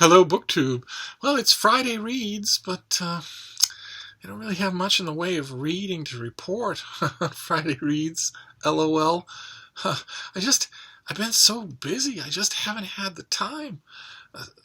Hello, BookTube. Well, it's Friday Reads, but I don't really have much in the way of reading to report. Friday Reads, LOL. I've been so busy, I just haven't had the time.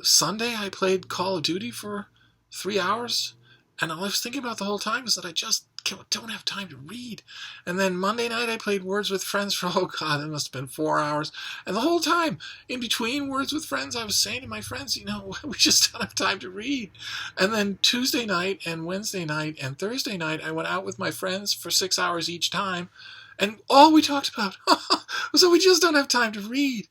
Sunday, I played Call of Duty for 3 hours, and all I was thinking about the whole time is that I just don't have time to read. And then Monday night I played Words with Friends for, oh God, it must have been 4 hours. And the whole time, in between Words with Friends, I was saying to my friends, we just don't have time to read. And then Tuesday night and Wednesday night and Thursday night, I went out with my friends for 6 hours each time. And all we talked about was that we just don't have time to read.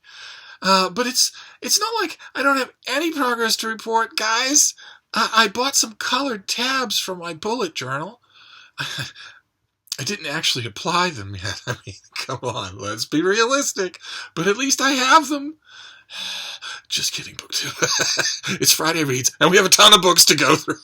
But it's not like I don't have any progress to report, guys. I bought some colored tabs for my bullet journal. I didn't actually apply them yet. I mean, come on, let's be realistic. But at least I have them. Just kidding, BookTube. It's Friday Reads, and we have a ton of books to go through.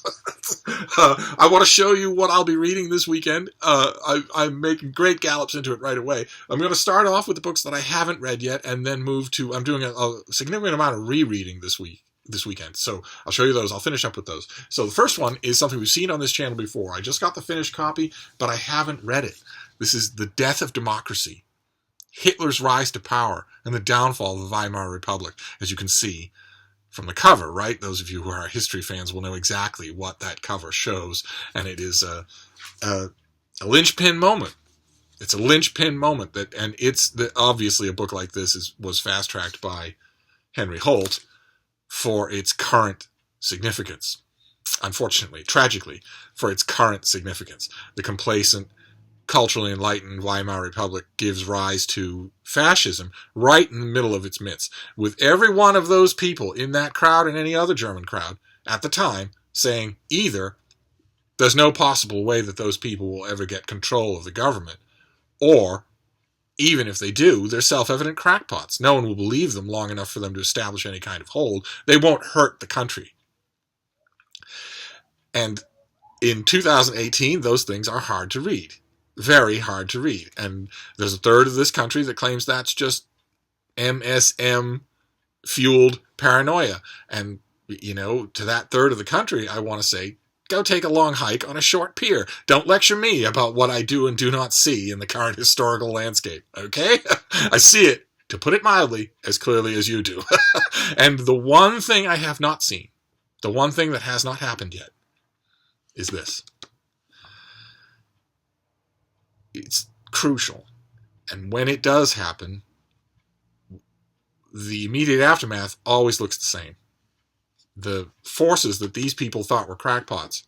I want to show you what I'll be reading this weekend. I'm making great gallops into it right away. I'm going to start off with the books that I haven't read yet, and then move to, I'm doing a significant amount of rereading this weekend. So I'll show you those. I'll finish up with those. So the first one is something we've seen on this channel before. I just got the finished copy, but I haven't read it. This is The Death of Democracy, Hitler's Rise to Power and the Downfall of the Weimar Republic. As you can see from the cover, right? Those of you who are history fans will know exactly what that cover shows. And it is a linchpin moment. It's a linchpin moment and obviously a book like this was fast-tracked by Henry Holt for its current significance. Unfortunately, tragically, for its current significance. The complacent, culturally enlightened Weimar Republic gives rise to fascism right in the middle of its midst, with every one of those people in that crowd and any other German crowd at the time saying either there's no possible way that those people will ever get control of the government, or even if they do, they're self-evident crackpots. No one will believe them long enough for them to establish any kind of hold. They won't hurt the country. And in 2018, those things are hard to read. Very hard to read. And there's a third of this country that claims that's just MSM-fueled paranoia. And, to that third of the country, I want to say, go take a long hike on a short pier. Don't lecture me about what I do and do not see in the current historical landscape, okay? I see it, to put it mildly, as clearly as you do. And the one thing I have not seen, the one thing that has not happened yet, is this. It's crucial. And when it does happen, the immediate aftermath always looks the same. The forces that these people thought were crackpots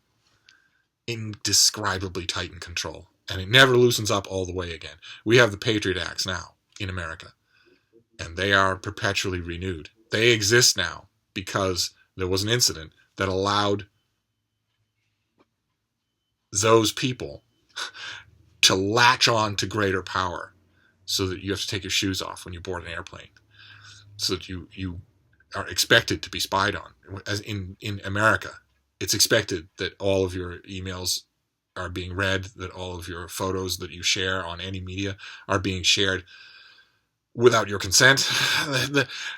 indescribably tighten control. And it never loosens up all the way again. We have the Patriot Acts now in America. And they are perpetually renewed. They exist now because there was an incident that allowed those people to latch on to greater power, so that you have to take your shoes off when you board an airplane, so that you are expected to be spied on. As in America, it's expected that all of your emails are being read, that all of your photos that you share on any media are being shared without your consent.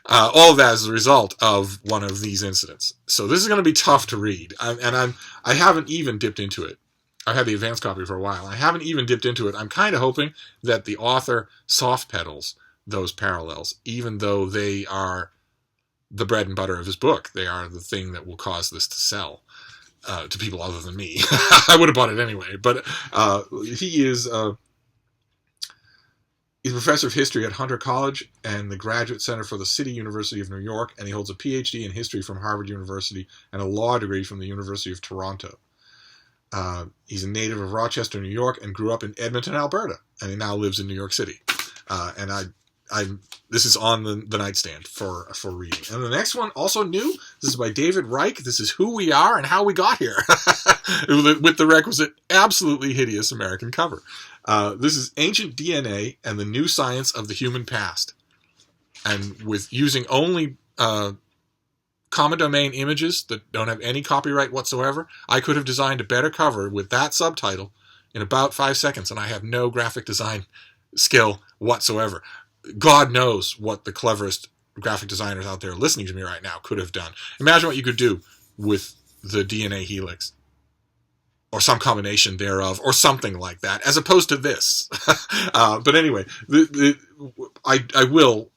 All of that is a result of one of these incidents. So this is going to be tough to read, I haven't even dipped into it. I had the advanced copy for a while. I haven't even dipped into it. I'm kind of hoping that the author soft pedals those parallels, even though they are the bread and butter of his book. They are the thing that will cause this to sell to people other than me. I would have bought it anyway. But he's a professor of history at Hunter College and the Graduate Center for the City University of New York, and he holds a PhD in history from Harvard University and a law degree from the University of Toronto. He's a native of Rochester, New York, and grew up in Edmonton, Alberta, and he now lives in New York City. And this is on the nightstand for reading. And the next one, also new, this is by David Reich. This is Who We Are and How We Got Here, with the requisite absolutely hideous American cover. This is Ancient DNA and the New Science of the Human Past. And with using only common domain images that don't have any copyright whatsoever, I could have designed a better cover with that subtitle in about 5 seconds, and I have no graphic design skill whatsoever. God knows what the cleverest graphic designers out there listening to me right now could have done. Imagine what you could do with the DNA helix, or some combination thereof, or something like that, as opposed to this. But anyway, I will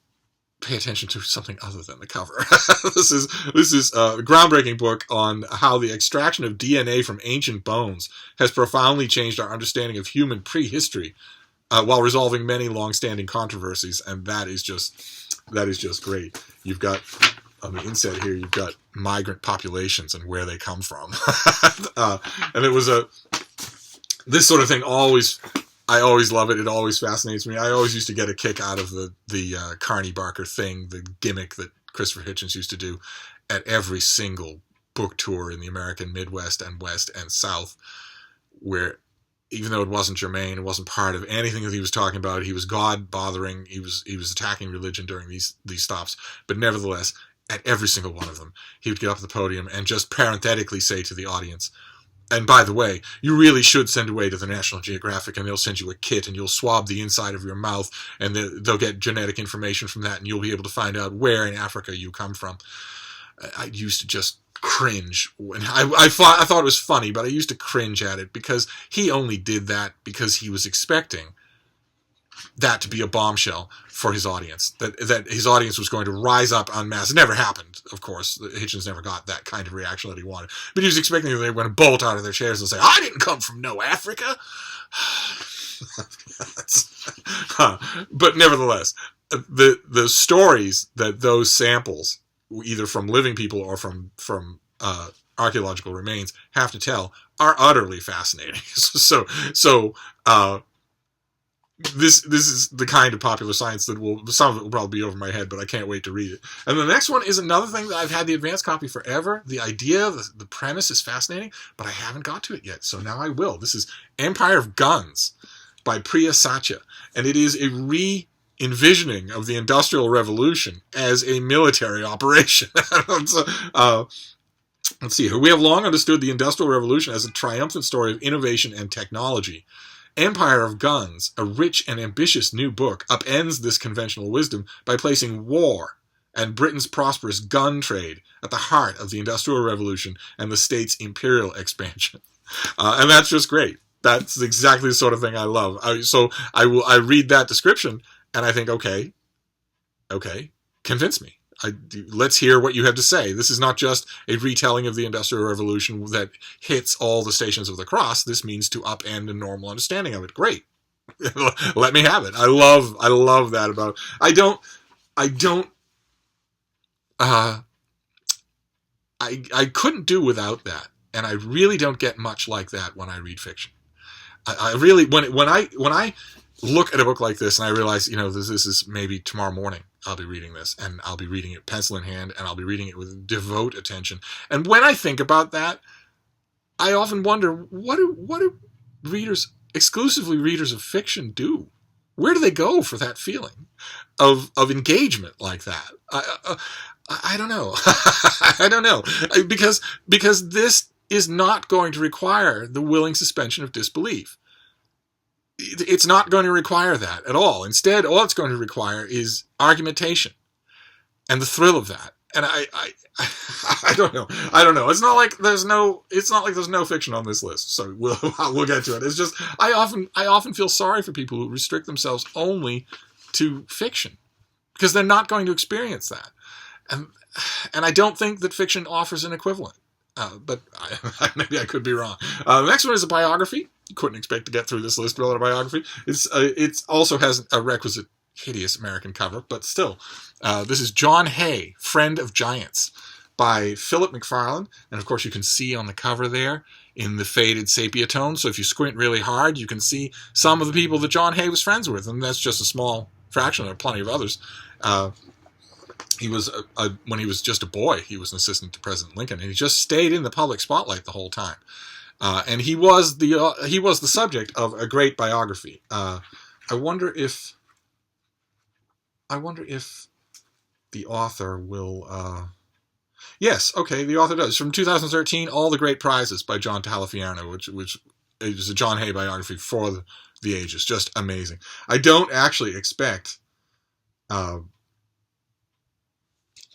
pay attention to something other than the cover. This is a groundbreaking book on how the extraction of DNA from ancient bones has profoundly changed our understanding of human prehistory, while resolving many long-standing controversies, and that is just great. You've got, on the inside here, you've got migrant populations and where they come from. And it was this sort of thing I always love it. It always fascinates me. I always used to get a kick out of the Carney Barker thing, the gimmick that Christopher Hitchens used to do at every single book tour in the American Midwest and West and South, where even though it wasn't germane, it wasn't part of anything that he was talking about, he was God bothering, he was attacking religion during these stops, but nevertheless, at every single one of them, he would get up at the podium and just parenthetically say to the audience, and by the way, you really should send away to the National Geographic, and they'll send you a kit, and you'll swab the inside of your mouth, and they'll get genetic information from that, and you'll be able to find out where in Africa you come from. I used to just cringe. I thought it was funny, but I used to cringe at it, because he only did that because he was expecting that to be a bombshell for his audience, that his audience was going to rise up en masse. It never happened, of course. Hitchens never got that kind of reaction that he wanted. But he was expecting that they were going to bolt out of their chairs and say, I didn't come from no Africa. But nevertheless, the stories that those samples, either from living people or from archaeological remains, have to tell are utterly fascinating. This is the kind of popular science that some of it will probably be over my head, but I can't wait to read it. And the next one is another thing that I've had the advanced copy forever. The idea, the premise is fascinating, but I haven't got to it yet, so now I will. This is Empire of Guns by Priya Satya, and it is a re-envisioning of the Industrial Revolution as a military operation. Let's see here. We have long understood the Industrial Revolution as a triumphant story of innovation and technology. Empire of Guns, a rich and ambitious new book, upends this conventional wisdom by placing war and Britain's prosperous gun trade at the heart of the Industrial Revolution and the state's imperial expansion. And that's just great. That's exactly the sort of thing I love. I read that description and I think, okay, convince me. Let's hear what you have to say. This is not just a retelling of the Industrial Revolution that hits all the stations of the cross. This means to upend a normal understanding of it. Great. Let me have it. I love that about it. I couldn't do without that. And I really don't get much like that when I read fiction. I really, when I look at a book like this and I realize, this is maybe tomorrow morning I'll be reading this, and I'll be reading it pencil in hand, and I'll be reading it with devout attention. And when I think about that, I often wonder, what do readers, exclusively readers of fiction, do? Where do they go for that feeling of engagement like that? I don't know. I don't know. Because this is not going to require the willing suspension of disbelief. It's not going to require that at all. Instead, all it's going to require is argumentation and the thrill of that. And I don't know. I don't know. It's not like there's no fiction on this list. So we'll get to it. It's just I often feel sorry for people who restrict themselves only to fiction, because they're not going to experience that. And I don't think that fiction offers an equivalent. But maybe I could be wrong. The next one is a biography. You couldn't expect to get through this list without a biography. It also has a requisite hideous American cover, but still. This is John Hay, Friend of Giants, by Philip McFarlane. And of course you can see on the cover there in the faded sepia tone. So if you squint really hard, you can see some of the people that John Hay was friends with. And that's just a small fraction. There are plenty of others. He was when he was just a boy, he was an assistant to President Lincoln, and he just stayed in the public spotlight the whole time. And he was the subject of a great biography. I wonder if the author will. Yes, okay, the author does. From 2013, All the Great Prizes by John Talafiano, which is a John Hay biography for the ages. Just amazing. I don't actually expect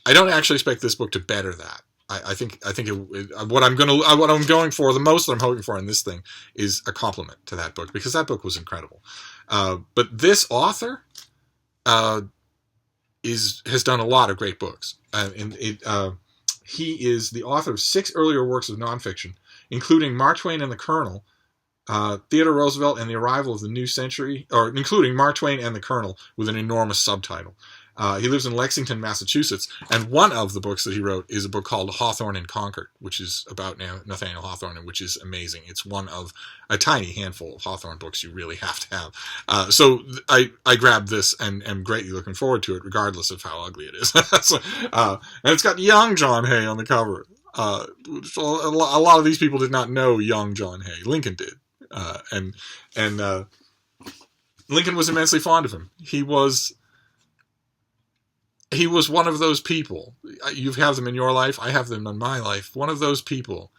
I don't actually expect this book to better that. I think what I'm going for, the most that I'm hoping for in this thing, is a compliment to that book, because that book was incredible. But this author has done a lot of great books, he is the author of 6 earlier works of nonfiction, including Mark Twain and the Colonel, Theodore Roosevelt and the Arrival of the New Century, or including Mark Twain and the Colonel, with an enormous subtitle. He lives in Lexington, Massachusetts, and one of the books that he wrote is a book called Hawthorne and Concord, which is about Nathaniel Hawthorne, and which is amazing. It's one of a tiny handful of Hawthorne books you really have to have. So I grabbed this and am greatly looking forward to it, regardless of how ugly it is. And it's got young John Hay on the cover. Which a lot of these people did not know young John Hay. Lincoln did. And Lincoln was immensely fond of him. He was one of those people. You have them in your life. I have them in my life. One of those people,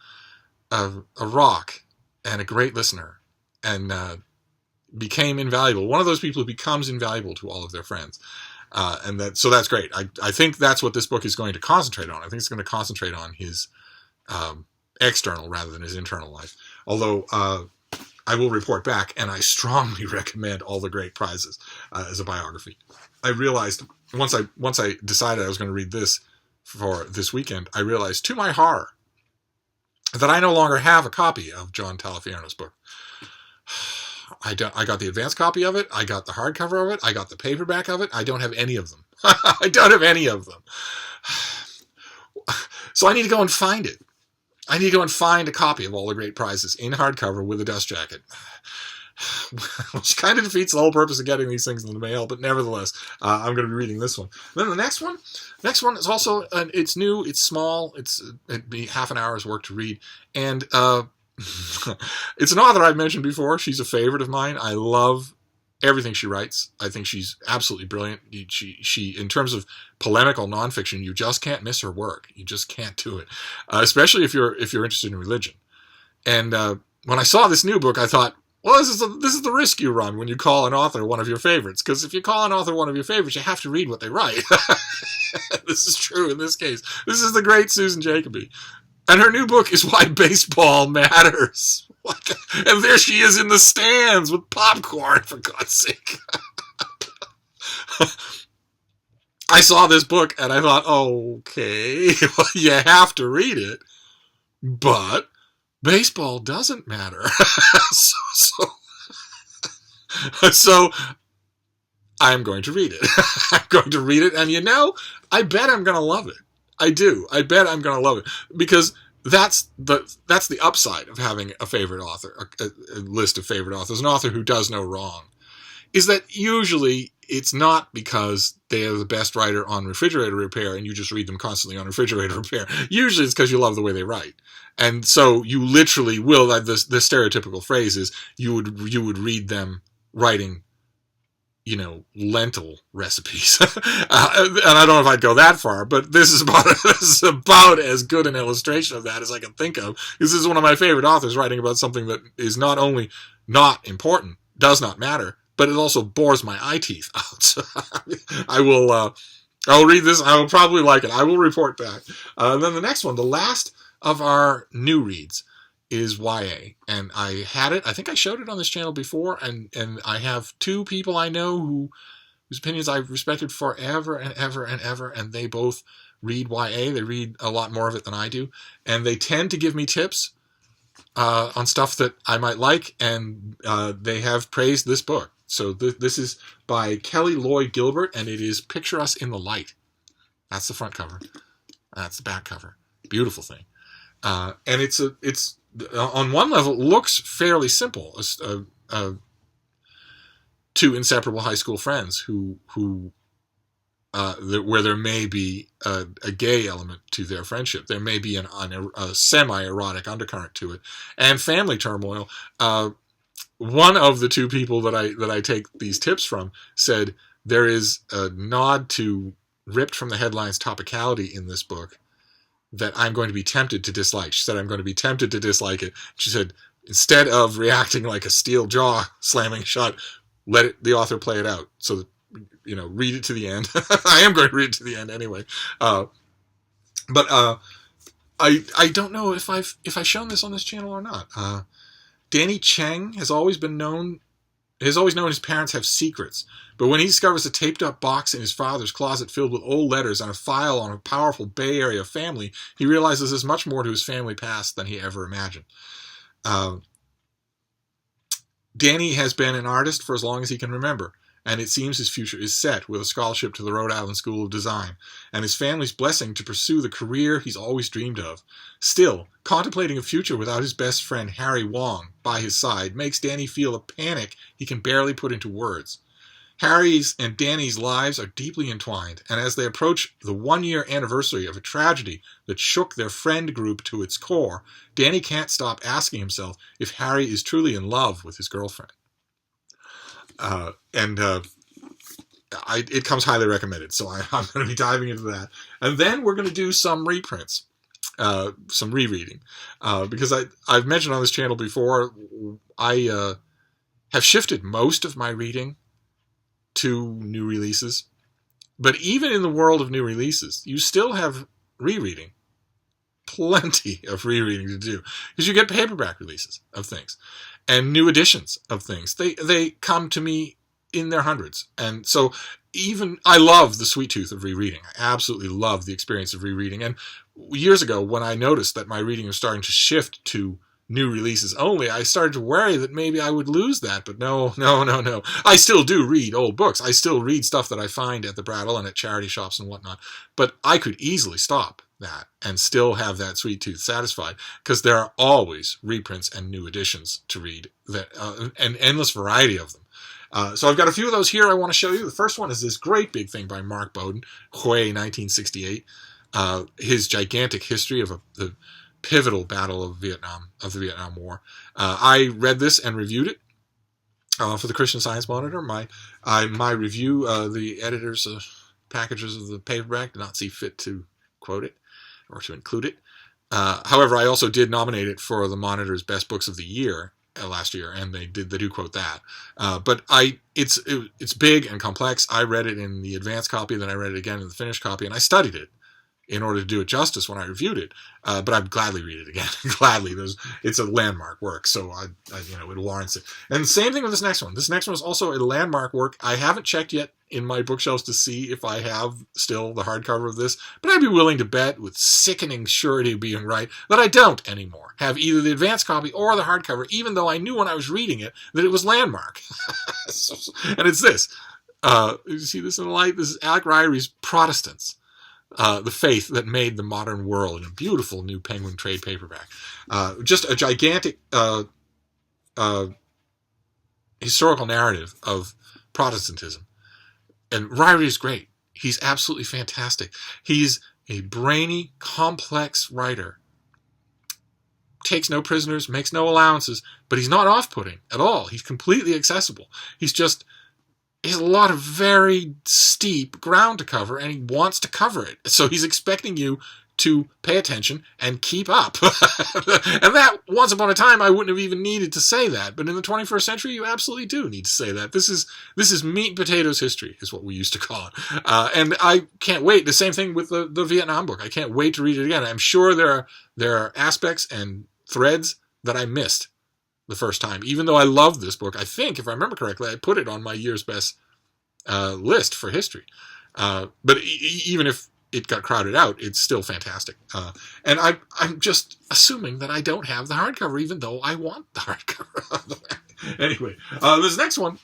a rock and a great listener, and became invaluable. One of those people who becomes invaluable to all of their friends. So that's great. I think that's what this book is going to concentrate on. I think it's going to concentrate on his external rather than his internal life. Although I will report back, and I strongly recommend All the Great Prizes as a biography. I realized once I decided I was going to read this for this weekend, I realized to my horror that I no longer have a copy of John Taliaferro's book. I got the advanced copy of it. I got the hardcover of it. I got the paperback of it. I don't have any of them. I don't have any of them. So I need to go and find it. I need to go and find a copy of All the Great Prizes in hardcover with a dust jacket. Which kind of defeats the whole purpose of getting these things in the mail, but nevertheless, I'm going to be reading this one. Then the next one is also, it's new, it's small, it'd be half an hour's work to read, and it's an author I've mentioned before. She's a favorite of mine. I love everything she writes. I think she's absolutely brilliant. She in terms of polemical nonfiction, you just can't miss her work. You just can't do it, especially if you're interested in religion. And when I saw this new book, I thought, well, this is the risk you run when you call an author one of your favorites. Because if you call an author one of your favorites, you have to read what they write. This is true in this case. This is the great Susan Jacoby. And her new book is Why Baseball Matters. And there she is in the stands with popcorn, for God's sake. I saw this book and I thought, okay, well, you have to read it. But baseball doesn't matter. So I'm going to read it. I'm going to read it, and I bet I'm going to love it. I do. I bet I'm going to love it, because that's the upside of having a favorite author, a list of favorite authors, an author who does no wrong, is that usually it's not because they are the best writer on refrigerator repair and you just read them constantly on refrigerator repair. Usually it's because you love the way they write. And so you literally will, the stereotypical phrase is, you would read them writing, lentil recipes. And I don't know if I'd go that far, but this is about as good an illustration of that as I can think of. This is one of my favorite authors writing about something that is not only not important, does not matter, but it also bores my eye teeth out. So I'll read this. I will probably like it. I will report back. Then the next one, the last of our new reads, is YA. And I had it. I think I showed it on this channel before. And I have 2 people I know whose opinions I've respected forever and ever and ever. And they both read YA. They read a lot more of it than I do. And they tend to give me tips on stuff that I might like. And they have praised this book. So this is by Kelly Lloyd Gilbert, and it is Picture Us in the Light. That's the front cover. That's the back cover. Beautiful thing. And it's on one level, it looks fairly simple. 2 inseparable high school friends who where there may be a gay element to their friendship. There may be a semi-erotic undercurrent to it, and family turmoil. One of the 2 people that I take these tips from said there is a nod to ripped from the headlines topicality in this book that I'm going to be tempted to dislike. She said, I'm going to be tempted to dislike it. She said, instead of reacting like a steel jaw slamming shut, let the author play it out. So read it to the end. I am going to read it to the end anyway. But I don't know if I've shown this on this channel or not. Danny Cheng has always known his parents have secrets, but when he discovers a taped-up box in his father's closet filled with old letters and a file on a powerful Bay Area family, he realizes there's much more to his family past than he ever imagined. Danny has been an artist for as long as he can remember, and it seems his future is set with a scholarship to the Rhode Island School of Design, and his family's blessing to pursue the career he's always dreamed of. Still, contemplating a future without his best friend Harry Wong by his side makes Danny feel a panic he can barely put into words. Harry's and Danny's lives are deeply entwined, and as they approach the one-year anniversary of a tragedy that shook their friend group to its core, Danny can't stop asking himself if Harry is truly in love with his girlfriend. It comes highly recommended, so I'm going to be diving into that. And then we're going to do some reprints, some rereading, because I've mentioned on this channel before, I have shifted most of my reading to new releases. But even in the world of new releases, you still have rereading. Plenty of rereading to do, because you get paperback releases of things and new editions of things. They come to me in their hundreds. And so I love the sweet tooth of rereading. I absolutely love the experience of rereading. And years ago, when I noticed that my reading was starting to shift to new releases only, I started to worry that maybe I would lose that. But no. I still do read old books. I still read stuff that I find at the Brattle and at charity shops and whatnot. But I could easily stop that and still have that sweet tooth satisfied, because there are always reprints and new editions to read, that an endless variety of them. So I've got a few of those here I want to show you. The first one is this great big thing by Mark Bowden, Hue 1968, his gigantic history of the pivotal battle of the Vietnam War. I read this and reviewed it for the Christian Science Monitor. My review, the editors, packagers of the paperback did not see fit to quote it or to include it. However, I also did nominate it for the Monitor's Best Books of the Year last year, and they do quote that. But it's big and complex. I read it in the advanced copy, then I read it again in the finished copy, and I studied it in order to do it justice when I reviewed it. But I'd gladly read it again. Gladly. It's a landmark work, so it warrants it. And the same thing with this next one. This next one is also a landmark work. I haven't checked yet in my bookshelves to see if I have still the hardcover of this, but I'd be willing to bet with sickening surety of being right that I don't anymore have either the advanced copy or the hardcover, even though I knew when I was reading it that it was landmark. And it's this. You see this in the light? This is Alec Ryrie's Protestants. The Faith That Made the Modern World, in a beautiful new Penguin trade paperback. Just a gigantic historical narrative of Protestantism. And Ryrie is great. He's absolutely fantastic. He's a brainy, complex writer. Takes no prisoners, makes no allowances, but he's not off-putting at all. He's completely accessible. He has a lot of very steep ground to cover, and he wants to cover it. So he's expecting you to pay attention and keep up. And that, once upon a time, I wouldn't have even needed to say that. But in the 21st century, you absolutely do need to say that. This is meat and potatoes history, is what we used to call it. And I can't wait. The same thing with the Vietnam book. I can't wait to read it again. I'm sure there are aspects and threads that I missed the first time. Even though I love this book, I think, if I remember correctly, I put it on my year's best list for history. But even if it got crowded out, it's still fantastic. And I'm just assuming that I don't have the hardcover, even though I want the hardcover. Anyway, this next one,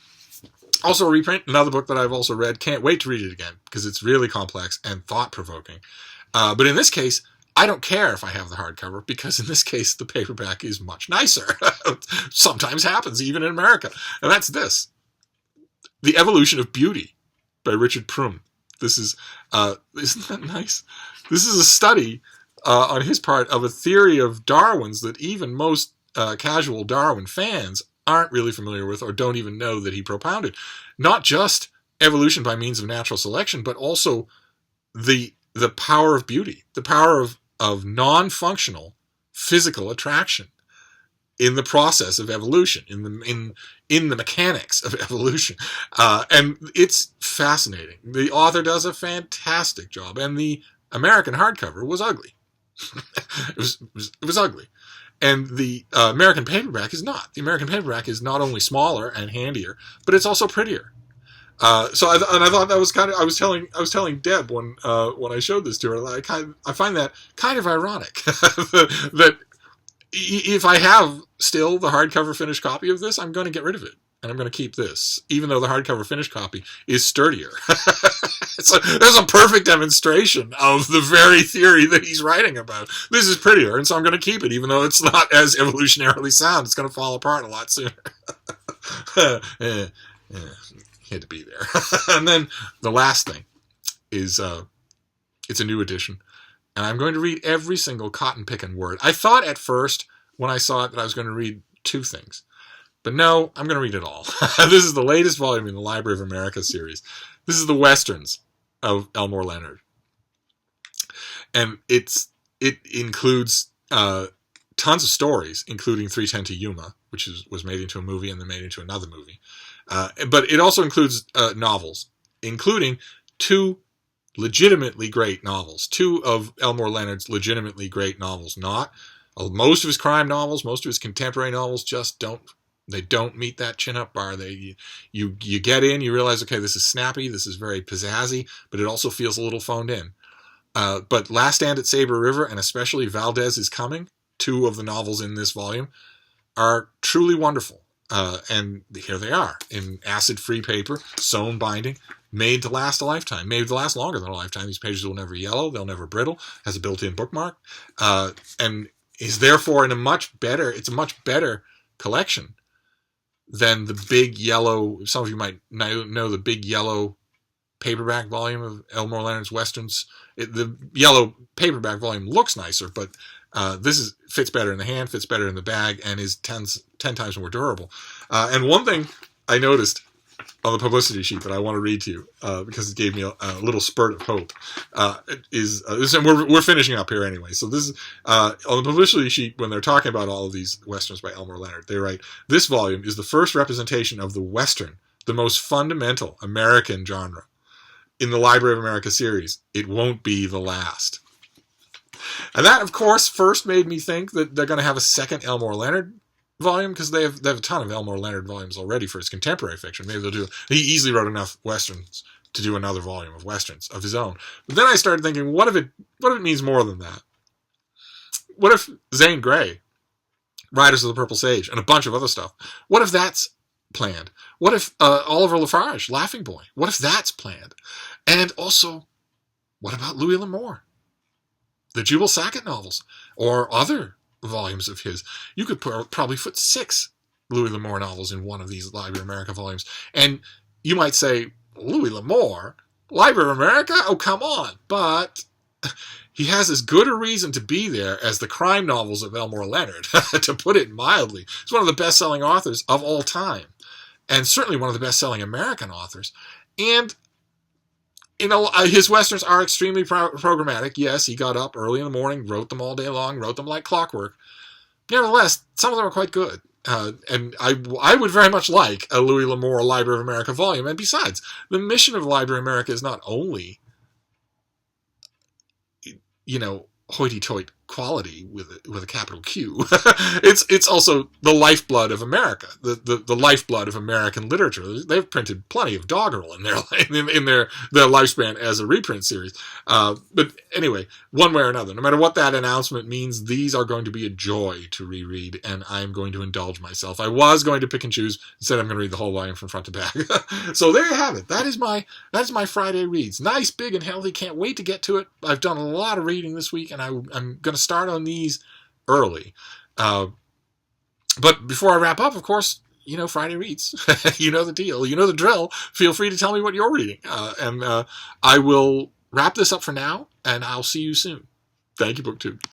also a reprint, another book that I've also read. Can't wait to read it again, because it's really complex and thought-provoking. But in this case, I don't care if I have the hardcover, because in this case, the paperback is much nicer. Sometimes happens, even in America. And that's this. The Evolution of Beauty by Richard Prum. This is, isn't that nice? This is a study on his part of a theory of Darwin's that even most casual Darwin fans aren't really familiar with, or don't even know that he propounded. Not just evolution by means of natural selection, but also the power of beauty, the power of non-functional physical attraction. in the process of evolution, in the mechanics of evolution, and it's fascinating. The author does a fantastic job, and the American hardcover was ugly. it was ugly, and the American paperback is not. The American paperback is not only smaller and handier, but it's also prettier. I thought that was kind of. I was telling Deb when I showed this to her. I find that kind of ironic that if I have still the hardcover finished copy of this, I'm going to get rid of it, and I'm going to keep this, even though the hardcover finished copy is sturdier. There's a perfect demonstration of the very theory that he's writing about. This is prettier, and so I'm going to keep it, even though it's not as evolutionarily sound. It's going to fall apart a lot sooner. Had to be there. And then the last thing is it's a new edition. And I'm going to read every single cotton-picking word. I thought at first, when I saw it, that I was going to read 2 things. But no, I'm going to read it all. This is the latest volume in the Library of America series. This is the Westerns of Elmore Leonard. And it includes tons of stories, including 3:10 to Yuma, which was made into a movie and then made into another movie. But it also includes novels, including 2 legitimately great novels. 2 of Elmore Leonard's legitimately great novels. Not most of his crime novels, most of his contemporary novels just don't meet that chin-up bar. You get in, you realize, okay, this is snappy, this is very pizzazzy, but it also feels a little phoned in. But Last Stand at Sabre River, and especially Valdez is Coming, 2 of the novels in this volume, are truly wonderful. And here they are, in acid-free paper, sewn binding, made to last a lifetime, made to last longer than a lifetime. These pages will never yellow, they'll never brittle, has a built-in bookmark, and is therefore it's a much better collection than the big yellow, some of you might know the big yellow paperback volume of Elmore Leonard's Westerns. The yellow paperback volume looks nicer, but this fits better in the hand, fits better in the bag, and is 10 times more durable. And one thing I noticed on the publicity sheet that I want to read to you, because it gave me a little spurt of hope, and we're finishing up here anyway. So this is on the publicity sheet, when they're talking about all of these Westerns by Elmore Leonard, they write, "This volume is the first representation of the Western, the most fundamental American genre, in the Library of America series. It won't be the last." And that, of course, first made me think that they're going to have a second Elmore Leonard volume, because they have a ton of Elmore Leonard volumes already for his contemporary fiction. Maybe they'll do. He easily wrote enough Westerns to do another volume of Westerns of his own. But then I started thinking, what if it means more than that? What if Zane Grey, Riders of the Purple Sage, and a bunch of other stuff, what if that's planned? What if Oliver Lafarge, Laughing Boy, what if that's planned? And also, what about Louis L'Amour? The Jubal Sackett novels, or other volumes of his. You could probably put 6 Louis L'Amour novels in one of these Library of America volumes. And you might say, Louis L'Amour? Library of America? Oh, come on. But he has as good a reason to be there as the crime novels of Elmore Leonard, to put it mildly. He's one of the best-selling authors of all time, and certainly one of the best-selling American authors. And his Westerns are extremely programmatic. Yes, he got up early in the morning, wrote them all day long, wrote them like clockwork. Nevertheless, some of them are quite good. And I would very much like a Louis L'Amour Library of America volume. And besides, the mission of the Library of America is not only, hoity-toity quality with a capital Q. It's also the lifeblood of America, the lifeblood of American literature. They've printed plenty of doggerel in their lifespan as a reprint series. But anyway, one way or another, no matter what that announcement means, these are going to be a joy to reread, and I'm going to indulge myself. I was going to pick and choose. Instead, I'm going to read the whole volume from front to back. So there you have it. That is my Friday reads. Nice, big, and healthy. Can't wait to get to it. I've done a lot of reading this week, and I'm going to start on these early. But before I wrap up, of course, Friday reads. You know the deal. You know the drill. Feel free to tell me what you're reading. And I will wrap this up for now, and I'll see you soon. Thank you, BookTube.